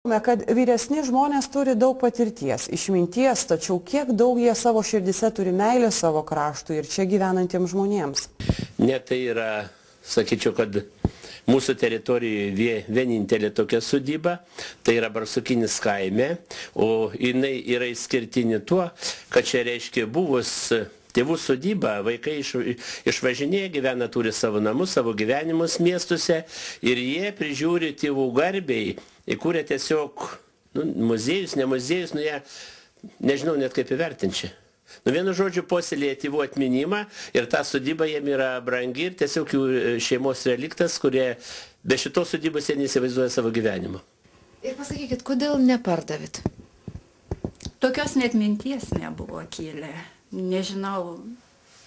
Kad vyresni žmonės turi daug patirties, išminties, tačiau kiek daug jie savo širdise turi meilės savo kraštui ir čia gyvenantiems žmonėms. Ne, tai yra, sakyčiau, kad mūsų teritorijoje vienintelė tokia sodyba, tai yra Barsukinis kaime, o jinai yra išskirtinė tuo, kad čia reiškia buvus tėvų sodyba, vaikai išvažinėja, gyvena, turi savo namus, savo gyvenimus miestuose ir jie prižiūri tėvų garbiai, įkūrė tiesiog muziejus, ne muziejus, jie nežinau net kaip įvertinti. Vienu žodžiu puoselėja tėvų atminimą ir ta sodyba jiem yra brangi ir tiesiog jų šeimos reliktas, kurie be šitos sodybos jie neįsivaizduoja savo gyvenimo. Ir pasakykit, kodėl nepardavit? Tokios net minties nebuvo kilę. Nežinau,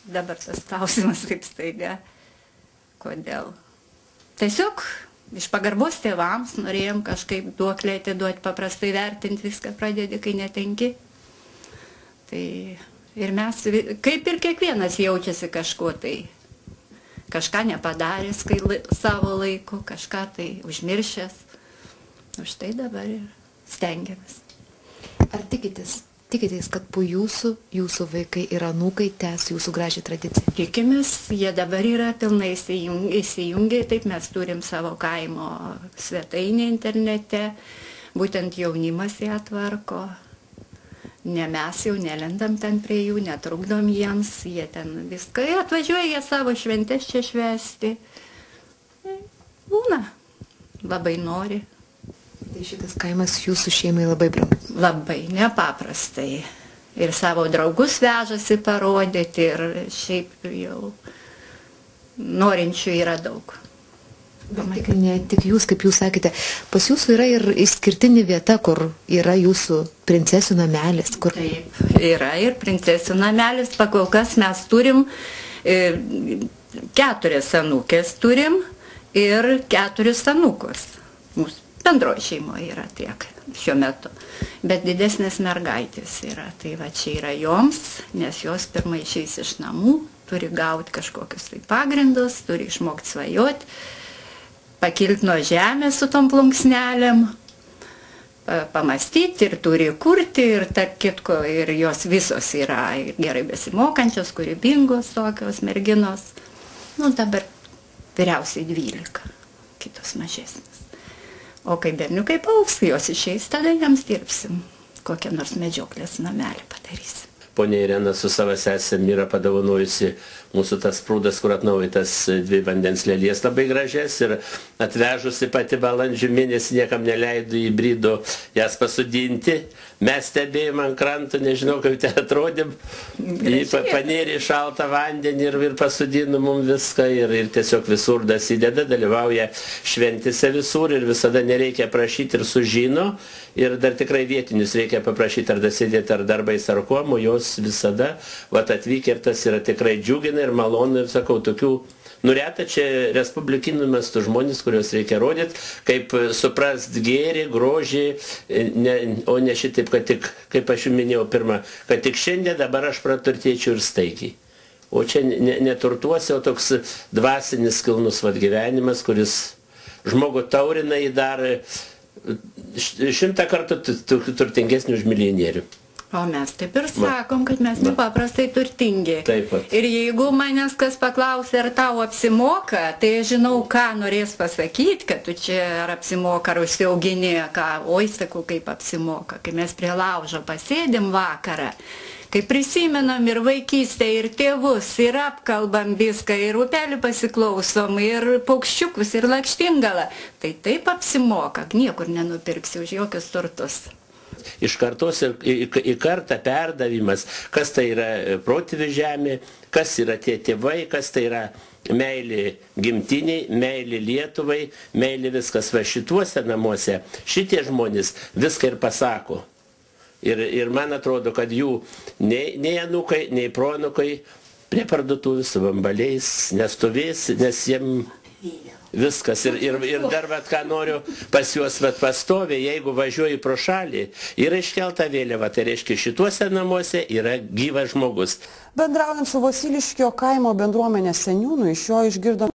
dabar tas klausimas kaip staiga, kodėl. Tiesiog iš pagarbos tėvams norėjom kažkaip duoklę atiduoti, paprastai vertinti viską pradedi, kai netenki. Tai ir mes, kaip ir kiekvienas jaučiasi kažkuo tai, kažką nepadaręs savo laiku, kažką tai užmiršęs. Už tai dabar ir stengiamės. Ar tikitės, kad po jūsų vaikai ir anūkai tęs jūsų gražią tradiciją? Tikimės, jie dabar yra pilnai įsijungę, taip mes turim savo kaimo svetainę internete, būtent jaunimas ją tvarko, ne mes jau nelendam ten prie jų, netrukdom jiems, jie ten viską, atvažiuoja jie savo šventes čia švęsti, būna, labai nori. Tai šitas kaimas jūsų šeimai labai brangus. Labai, nepaprastai. Ir savo draugus vežasi parodyti ir šiaip jau norinčių yra daug. Bet ne tik jūs, kaip jūs sakėte, pas jūsų yra ir išskirtinė vieta, kur yra jūsų princesių namelis. Kur... Taip, yra ir princesių namelis. Pakol kas mes turim 4 anūkės turim ir 4 anūkus. Mūsų bendroji šeimoje yra tiek šiuo metu, bet didesnės mergaitės yra. Tai va čia yra joms, nes jos pirmai išeis iš namų, turi gauti kažkokius tai pagrindus, turi išmokti svajoti, pakilti nuo žemės su tom plunksnelėm, pamastyti ir turi kurti ir tarp kitko ir jos visos yra gerai besimokančios, kūrybingos tokios merginos. Dabar vyriausiai 12, kitos mažesnės. O kai berniukai paaugs, jos išeis, tada jiems dirbsim. Kokią nors medžioklės namelį padarysim. Ponia Irena su savo sesėm yra padovanojusi mūsų tas prūdas, kur atnaujitas 2 vandens lelijas labai gražias ir atvežusi pati balandžio mėnesį niekam neleido įbrido jas pasodinti. Mes stebėjom ant kranto, nežinau kaip ten atrodėm, panėrė šaltą vandenį ir pasodino mums viską ir tiesiog visur dasideda, dalyvauja šventėse visur ir visada nereikia prašyti ir sužino ir dar tikrai vietinius reikia paprašyti ar dasidėti ar darbais ar kuom, o jos visada atvykę ir tas yra tikrai džiugina ir malonu ir sakau tokių. Nureta čia respublikinų mestų žmonės, kuriuos reikia rodyti, kaip suprast gėrį, grožį, o ne šitaip, kad tik, kaip aš jau minėjau pirmą, kad tik šiandien dabar aš praturtėčiau ir staigiai. O čia neturtuosi, o toks dvasinis kilnus gyvenimas, kuris žmogų taurina į dar 100 kartų turtingesnį už milijonierių. O mes taip ir sakom, kad mes nepaprastai turtingi. Taip pat. Ir jeigu manęs kas paklausė, ar tau apsimoka, tai aš žinau, ką norės pasakyti, kad tu čia ar apsimoka, ar užsiaugini, ką, oi, sakau, kaip apsimoka. Kai mes prie laužo pasėdim vakarą, kai prisimenam ir vaikystę, ir tėvus, ir apkalbam viską, ir upelį pasiklausom, ir paukščiukus, ir lakštingalą, tai taip apsimoka, niekur nenupirksi už jokius turtus. Iš kartos į kartą perdavimas, kas tai yra protėvių žemė, kas yra tie tėvai, kas tai yra meilė gimtiniai, meilė Lietuvai, meilė viskas. Va šituose namuose šitie žmonės viską ir pasako. Ir man atrodo, kad jų nei anūkai, nei proanūkai prie parduotuvių su vambaliais nestovės, nes jiems viskas. Ir dar ką noriu pas juos pastoviai, jeigu važiuoju pro šalį, yra iškelta vėliava, tai reiškia šituose namuose yra gyvas žmogus. Bendraujant su Vasiliškio kaimo bendruomenės seniūnu, iš jo išgirdome